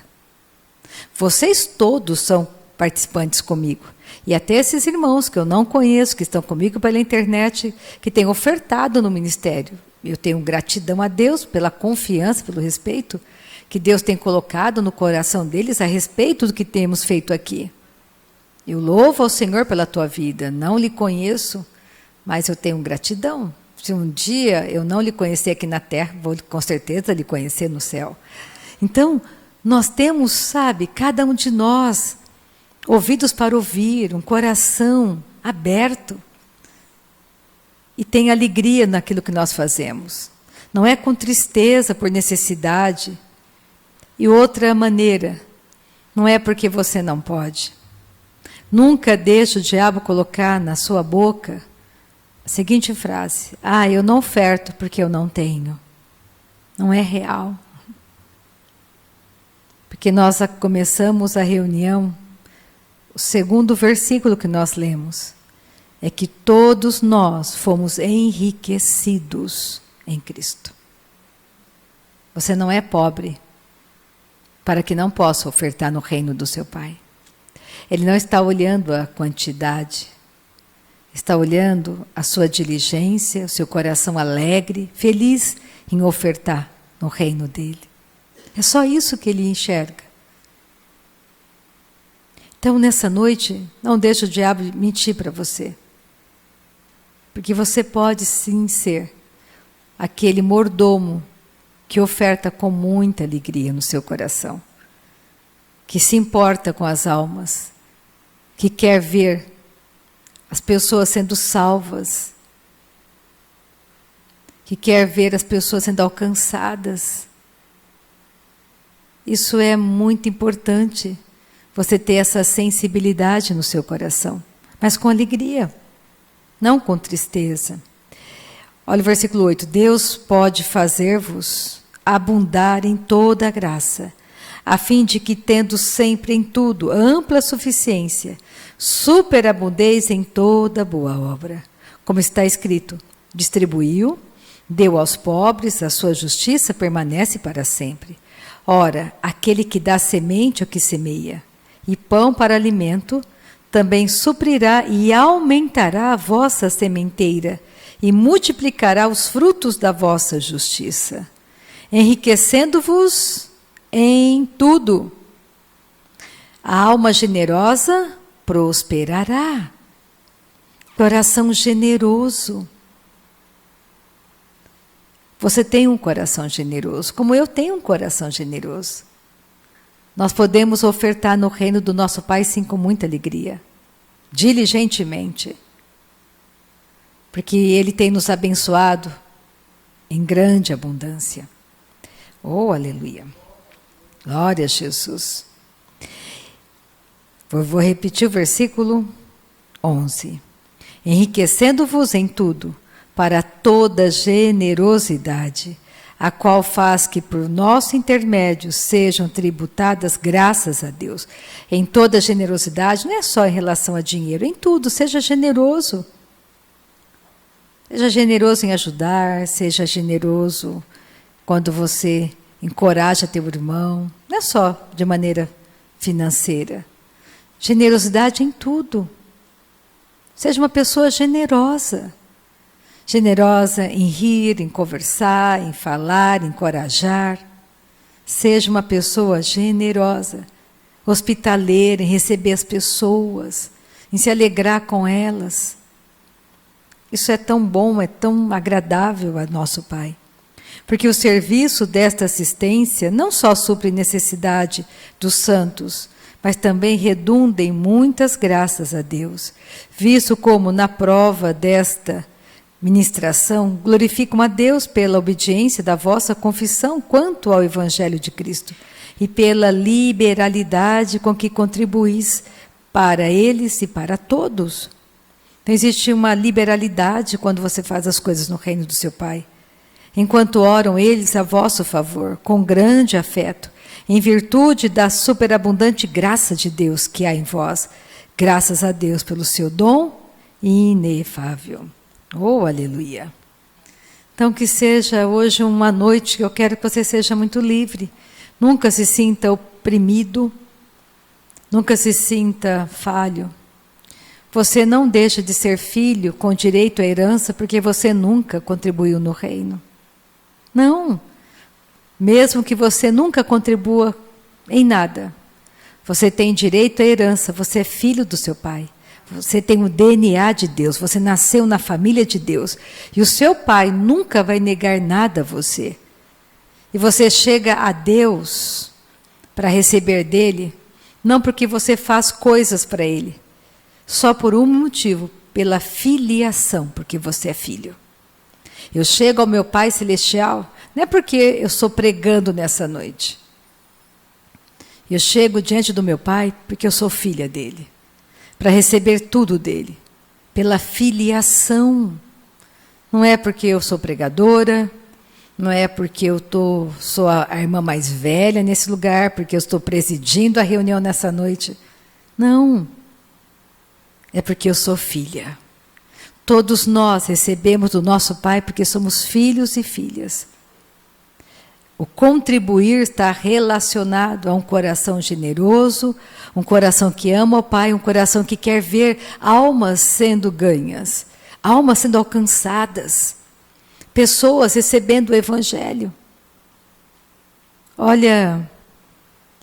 S1: Vocês todos são participantes comigo. E até esses irmãos que eu não conheço, que estão comigo pela internet, que têm ofertado no ministério. Eu tenho gratidão a Deus pela confiança, pelo respeito que Deus tem colocado no coração deles a respeito do que temos feito aqui. Eu louvo ao Senhor pela tua vida. Não lhe conheço, mas eu tenho gratidão. Se um dia eu não lhe conhecer aqui na terra, vou com certeza lhe conhecer no céu. Então, nós temos, cada um de nós, ouvidos para ouvir, um coração aberto. E tem alegria naquilo que nós fazemos. Não é com tristeza, por necessidade. E outra maneira, não é porque você não pode. Nunca deixe o diabo colocar na sua boca a seguinte frase: eu não oferto porque eu não tenho. Não é real. Porque nós começamos a reunião, o segundo versículo que nós lemos é que todos nós fomos enriquecidos em Cristo. Você não é pobre para que não possa ofertar no reino do seu Pai. Ele não está olhando a quantidade, está olhando a sua diligência, o seu coração alegre, feliz em ofertar no reino dele. É só isso que ele enxerga. Então, nessa noite, não deixe o diabo mentir para você. Porque você pode sim ser aquele mordomo que oferta com muita alegria no seu coração, que se importa com as almas, que quer ver as pessoas sendo salvas, que quer ver as pessoas sendo alcançadas. Isso é muito importante, você ter essa sensibilidade no seu coração, mas com alegria, não com tristeza. Olha o versículo 8. Deus pode fazer-vos abundar em toda a graça, a fim de que, tendo sempre em tudo ampla suficiência, superabundeis em toda boa obra. Como está escrito, distribuiu, deu aos pobres, a sua justiça permanece para sempre. Ora, aquele que dá semente ao que semeia, e pão para alimento, também suprirá e aumentará a vossa sementeira, e multiplicará os frutos da vossa justiça, enriquecendo-vos em tudo. A alma generosa prosperará. Coração generoso. Você tem um coração generoso, como eu tenho um coração generoso. Nós podemos ofertar no reino do nosso Pai, sim, com muita alegria, diligentemente, porque Ele tem nos abençoado em grande abundância. Oh, aleluia! Glória a Jesus! Vou repetir o versículo 11. Enriquecendo-vos em tudo, para toda generosidade, a qual faz que por nosso intermédio sejam tributadas graças a Deus. Em toda generosidade, não é só em relação a dinheiro, em tudo, seja generoso. Seja generoso em ajudar, seja generoso quando você encoraja teu irmão, não é só de maneira financeira. Generosidade em tudo. Seja uma pessoa generosa. Generosa em rir, em conversar, em falar, em encorajar. Seja uma pessoa generosa, hospitaleira, em receber as pessoas, em se alegrar com elas. Isso é tão bom, é tão agradável a nosso Pai. Porque o serviço desta assistência não só supre necessidade dos santos, mas também redunda em muitas graças a Deus, visto como na prova desta ministração glorificam a Deus pela obediência da vossa confissão quanto ao Evangelho de Cristo e pela liberalidade com que contribuís para eles e para todos. Então existe uma liberalidade quando você faz as coisas no reino do seu Pai. Enquanto oram eles a vosso favor, com grande afeto, em virtude da superabundante graça de Deus que há em vós, graças a Deus pelo seu dom inefável. Oh, aleluia! Então que seja hoje uma noite que eu quero que você seja muito livre. Nunca se sinta oprimido, nunca se sinta falho. Você não deixa de ser filho com direito à herança porque você nunca contribuiu no reino. Não! Mesmo que você nunca contribua em nada, você tem direito à herança, você é filho do seu Pai. Você tem o DNA de Deus, você nasceu na família de Deus. E o seu Pai nunca vai negar nada a você. E você chega a Deus para receber dele, não porque você faz coisas para ele, só por um motivo, pela filiação, porque você é filho. Eu chego ao meu Pai Celestial, não é porque eu estou pregando nessa noite. Eu chego diante do meu Pai porque eu sou filha dele, para receber tudo dele, pela filiação. Não é porque eu sou pregadora, não é porque eu sou a irmã mais velha nesse lugar, porque eu estou presidindo a reunião nessa noite. Não. É porque eu sou filha. Todos nós recebemos do nosso Pai porque somos filhos e filhas. O contribuir está relacionado a um coração generoso, um coração que ama o Pai, um coração que quer ver almas sendo ganhas, almas sendo alcançadas, pessoas recebendo o Evangelho. Olha,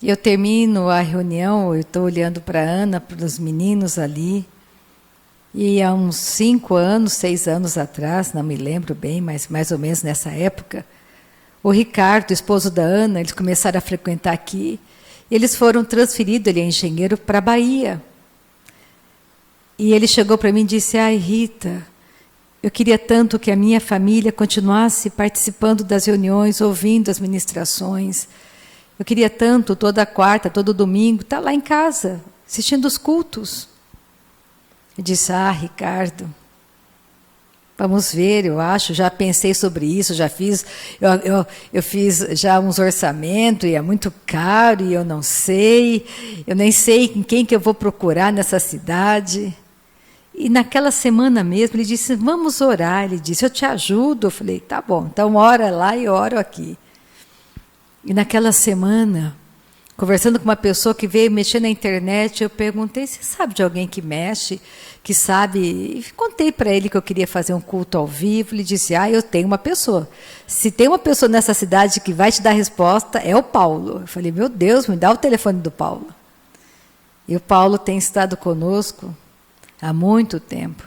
S1: eu termino a reunião, eu estou olhando para a Ana, para os meninos ali, e há uns 5 anos, 6 anos atrás, não me lembro bem, mas mais ou menos nessa época, o Ricardo, esposo da Ana, eles começaram a frequentar aqui. Eles foram transferidos, ele é engenheiro, para a Bahia. E ele chegou para mim e disse: ai, Rita, eu queria tanto que a minha família continuasse participando das reuniões, ouvindo as ministrações. Eu queria tanto, toda quarta, todo domingo, estar lá em casa, assistindo os cultos. Eu disse: ah, Ricardo, vamos ver, eu acho, já pensei sobre isso, já fiz, eu fiz já uns orçamentos e é muito caro e eu não sei, eu nem sei em quem que eu vou procurar nessa cidade. E naquela semana mesmo ele disse: vamos orar, ele disse: eu te ajudo. Eu falei: tá bom, então ora lá e oro aqui. E naquela semana conversando com uma pessoa que veio mexer na internet, eu perguntei, você sabe de alguém que mexe, que sabe? E contei para ele que eu queria fazer um culto ao vivo. Ele disse, eu tenho uma pessoa. Se tem uma pessoa nessa cidade que vai te dar resposta, é o Paulo. Eu falei, meu Deus, me dá o telefone do Paulo. E o Paulo tem estado conosco há muito tempo.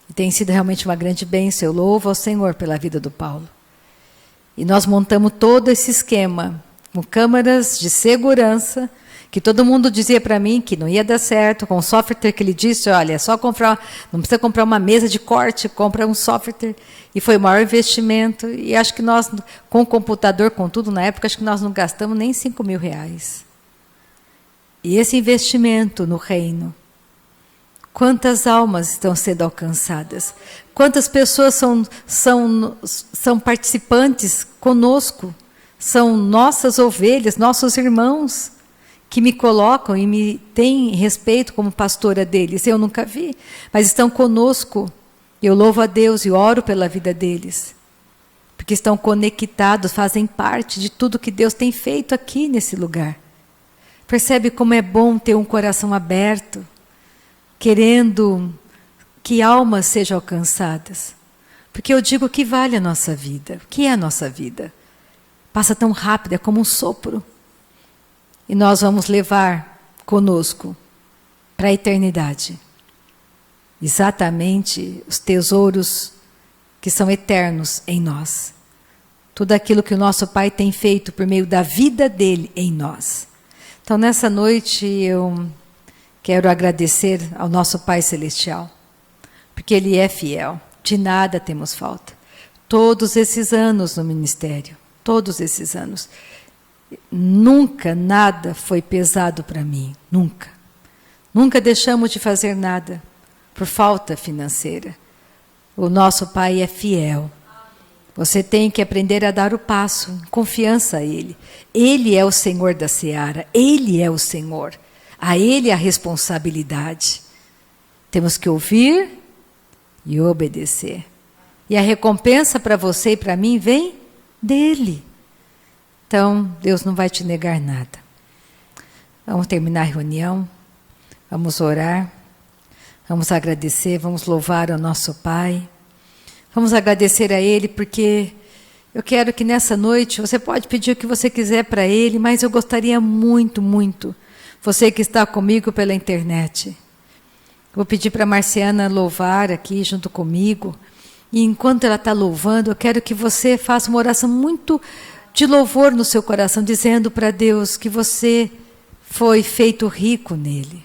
S1: E tem sido realmente uma grande bênção. Eu louvo ao Senhor pela vida do Paulo. E nós montamos todo esse esquema, com câmeras de segurança, que todo mundo dizia para mim que não ia dar certo, com o software que ele disse, olha, é só comprar, não precisa comprar uma mesa de corte, compra um software. E foi o maior investimento. E acho que nós, com o computador, com tudo, na época, acho que nós não gastamos nem R$5.000. E esse investimento no reino, quantas almas estão sendo alcançadas? Quantas pessoas são participantes conosco? São nossas ovelhas, nossos irmãos, que me colocam e me têm respeito como pastora deles. Eu nunca vi, mas estão conosco. Eu louvo a Deus e oro pela vida deles. Porque estão conectados, fazem parte de tudo que Deus tem feito aqui nesse lugar. Percebe como é bom ter um coração aberto, querendo que almas sejam alcançadas. Porque eu digo que vale a nossa vida. O que é a nossa vida? Passa tão rápido, é como um sopro. E nós vamos levar conosco para a eternidade exatamente os tesouros que são eternos em nós. Tudo aquilo que o nosso Pai tem feito por meio da vida dele em nós. Então, nessa noite, eu quero agradecer ao nosso Pai Celestial, porque Ele é fiel, de nada temos falta. Todos esses anos no ministério, todos esses anos, nunca nada foi pesado para mim, nunca. Nunca deixamos de fazer nada por falta financeira. O nosso Pai é fiel. Você tem que aprender a dar o passo, em confiança a Ele. Ele é o Senhor da seara, Ele é o Senhor. A Ele a responsabilidade. Temos que ouvir e obedecer. E a recompensa para você e para mim vem dEle. Então, Deus não vai te negar nada. Vamos terminar a reunião, vamos orar, vamos agradecer, vamos louvar ao nosso Pai. Vamos agradecer a Ele, porque eu quero que nessa noite, você pode pedir o que você quiser para Ele, mas eu gostaria muito, muito, você que está comigo pela internet, vou pedir para a Marciana louvar aqui junto comigo, e enquanto ela está louvando, eu quero que você faça uma oração muito de louvor no seu coração, dizendo para Deus que você foi feito rico nele,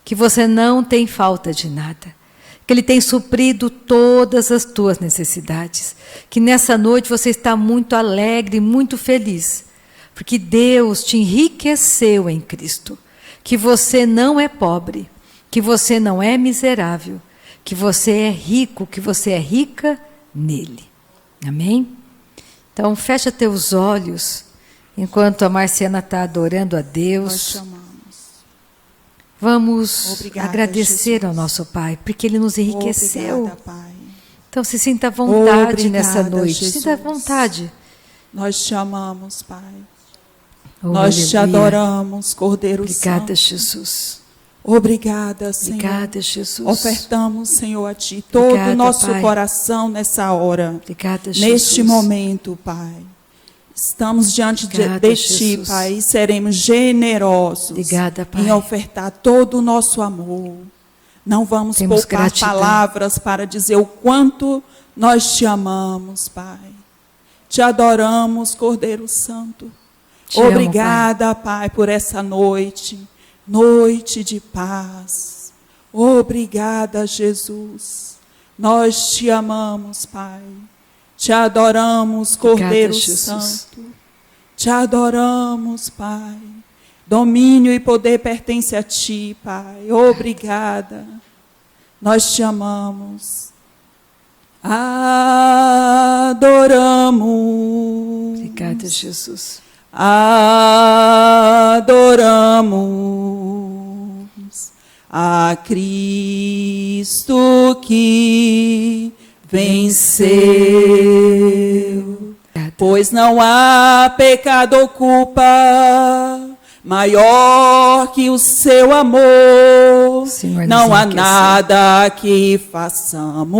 S1: que você não tem falta de nada, que Ele tem suprido todas as tuas necessidades, que nessa noite você está muito alegre, muito feliz, porque Deus te enriqueceu em Cristo, que você não é pobre, que você não é miserável, que você é rico, que você é rica nele. Amém? Então, fecha teus olhos, enquanto a Marciana está adorando a Deus.
S2: Nós chamamos.
S1: Vamos agradecer
S2: Jesus.
S1: ao nosso Pai, porque Ele nos enriqueceu.
S2: Obrigada, Pai.
S1: Então, se sinta à vontade
S2: Obrigada,
S1: nessa noite.
S2: Jesus.
S1: Sinta à vontade.
S2: Nós te amamos, Pai.
S1: Oh,
S2: Nós te
S1: aleluia.
S2: adoramos, Cordeiro
S1: Obrigada,
S2: Santo.
S1: Jesus.
S2: Obrigada, Senhor.
S1: Obrigada, Jesus.
S2: Ofertamos, Senhor, a Ti todo
S1: Obrigada,
S2: o nosso
S1: Pai.
S2: coração nessa hora.
S1: Obrigada, Jesus.
S2: Neste momento, Pai. Estamos diante
S1: Obrigada,
S2: de Ti,
S1: Jesus.
S2: Pai, e seremos generosos
S1: Obrigada, Pai.
S2: em ofertar todo o nosso amor. Não vamos
S1: Temos
S2: poupar
S1: gratidão.
S2: palavras para dizer o quanto nós te amamos, Pai. Te adoramos, Cordeiro Santo.
S1: Te amo,
S2: Obrigada, Pai, por essa noite, noite de paz. Obrigada, Jesus. Nós te amamos, Pai. Te adoramos, Cordeiro Santo. Te adoramos, Pai. Domínio e poder pertence a Ti, Pai. Obrigada. Nós te amamos. Adoramos.
S1: Obrigada, Jesus.
S2: Adoramos a Cristo que venceu. Pois não há pecado ou culpa maior que o seu amor.
S1: Senhor,
S2: não há
S1: nos enriqueceu.
S2: nada que façamos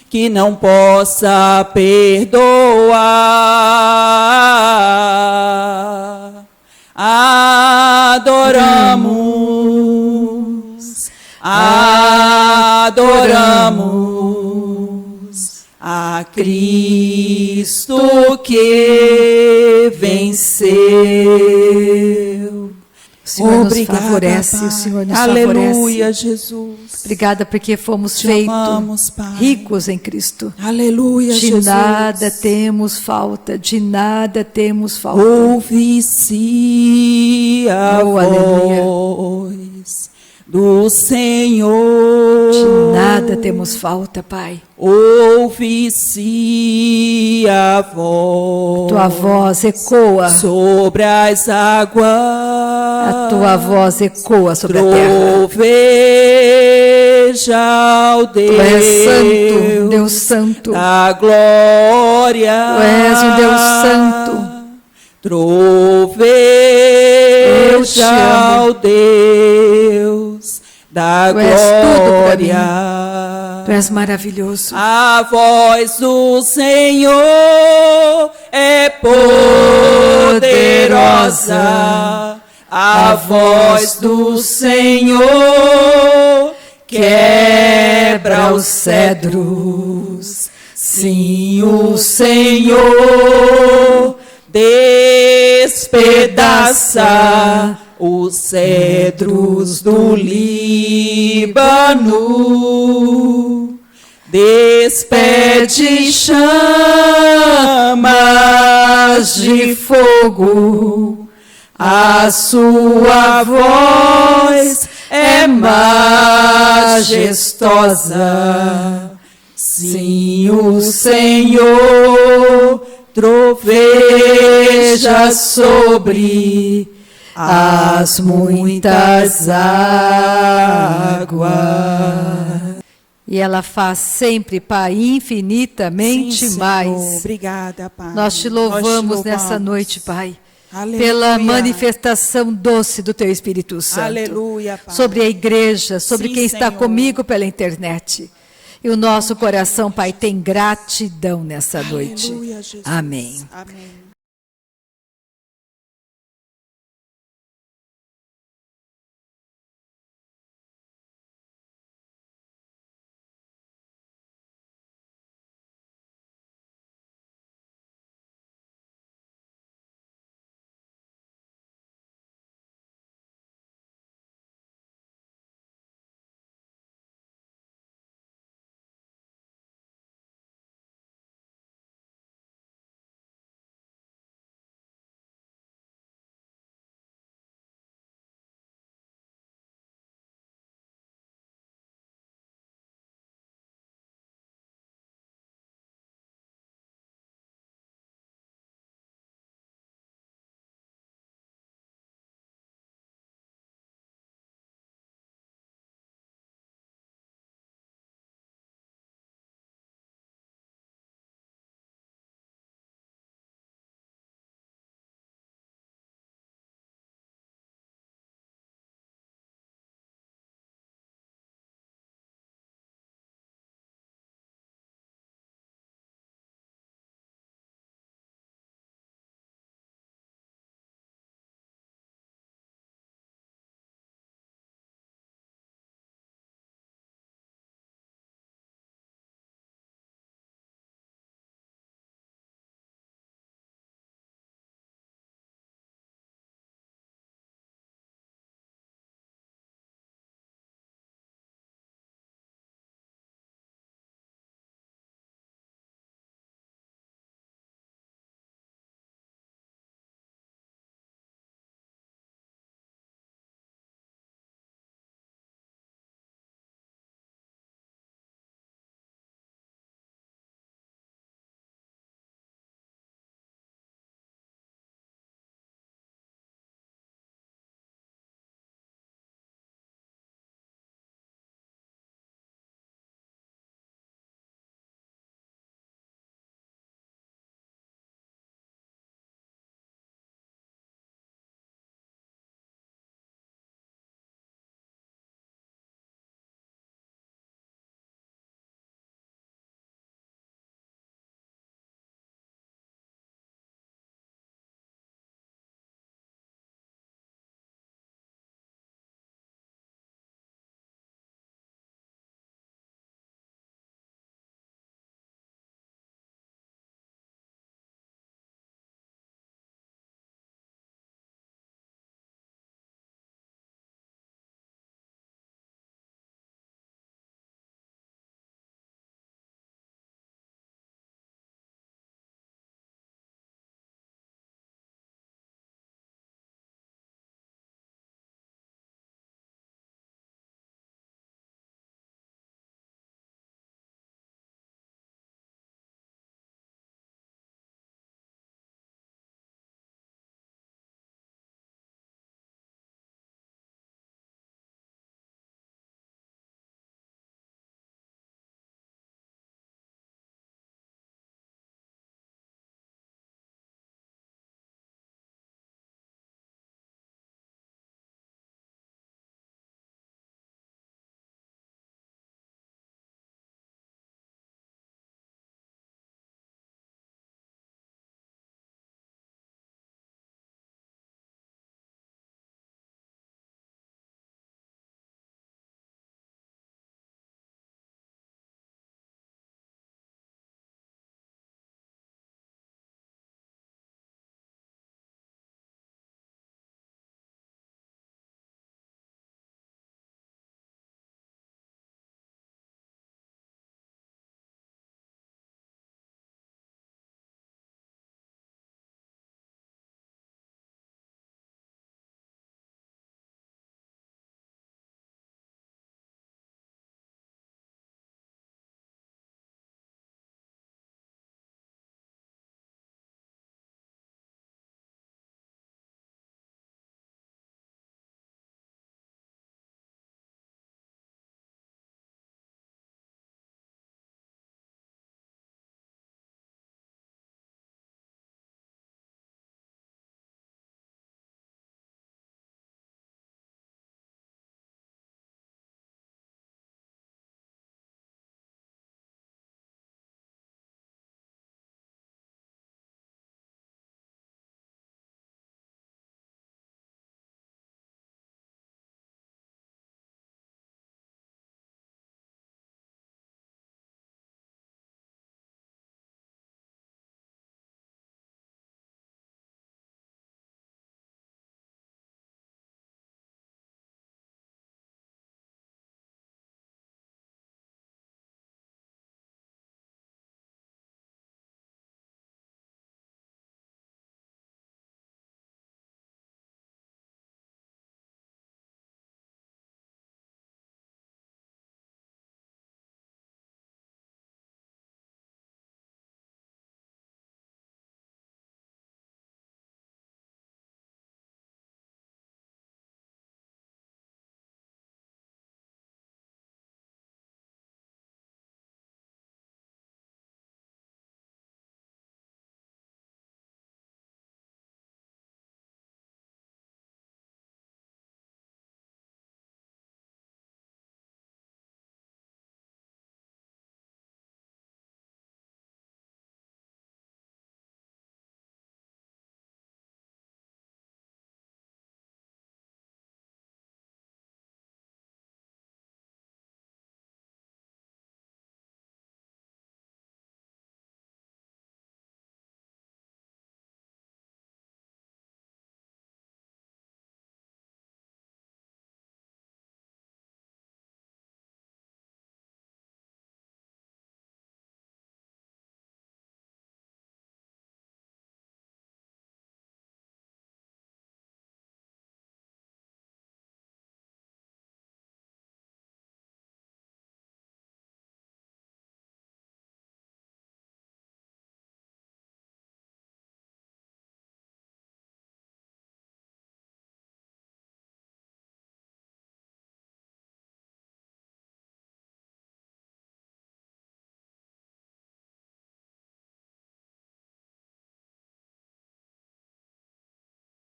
S2: que não possa perdoar. Adoramos a Cristo que venceu.
S1: O Senhor
S2: Obrigada,
S1: nos favorece,
S2: Pai.
S1: o Senhor nos
S2: Aleluia,
S1: favorece.
S2: Jesus.
S1: Obrigada porque fomos
S2: Te
S1: feitos
S2: amamos, Pai.
S1: ricos em Cristo.
S2: Aleluia,
S1: De
S2: Jesus.
S1: nada temos falta, de nada temos falta.
S2: Ouve-se a
S1: Oh,
S2: voz do Senhor.
S1: De nada temos falta, Pai.
S2: Ouve-se a voz.
S1: Tua voz ecoa,
S2: sobre as águas.
S1: a tua voz ecoa sobre a terra.
S2: Troveja ao Deus.
S1: Tu és santo, Deus santo.
S2: Da glória.
S1: Tu és um Deus santo.
S2: Troveja
S1: amo.
S2: ao Deus da
S1: Tu és tudo pra mim.
S2: glória.
S1: Tu és maravilhoso.
S2: A voz do Senhor é poderosa. A voz do Senhor quebra os cedros. Sim, o Senhor despedaça os cedros do Líbano. Despede chamas de fogo, a sua voz é majestosa. Sim, o Senhor troveja sobre as muitas águas.
S1: E ela faz sempre, Pai, infinitamente
S2: Sim,
S1: mais.
S2: Senhor. Obrigada, Pai.
S1: Nós te louvamos nessa noite, Pai,
S2: Aleluia.
S1: pela manifestação doce do Teu Espírito Santo.
S2: Aleluia, Pai.
S1: Sobre a igreja, sobre
S2: Sim,
S1: quem está
S2: Senhor.
S1: comigo pela internet. E o nosso coração, Pai, tem gratidão nessa noite.
S2: Aleluia, Jesus.
S1: Amém.
S2: Amém.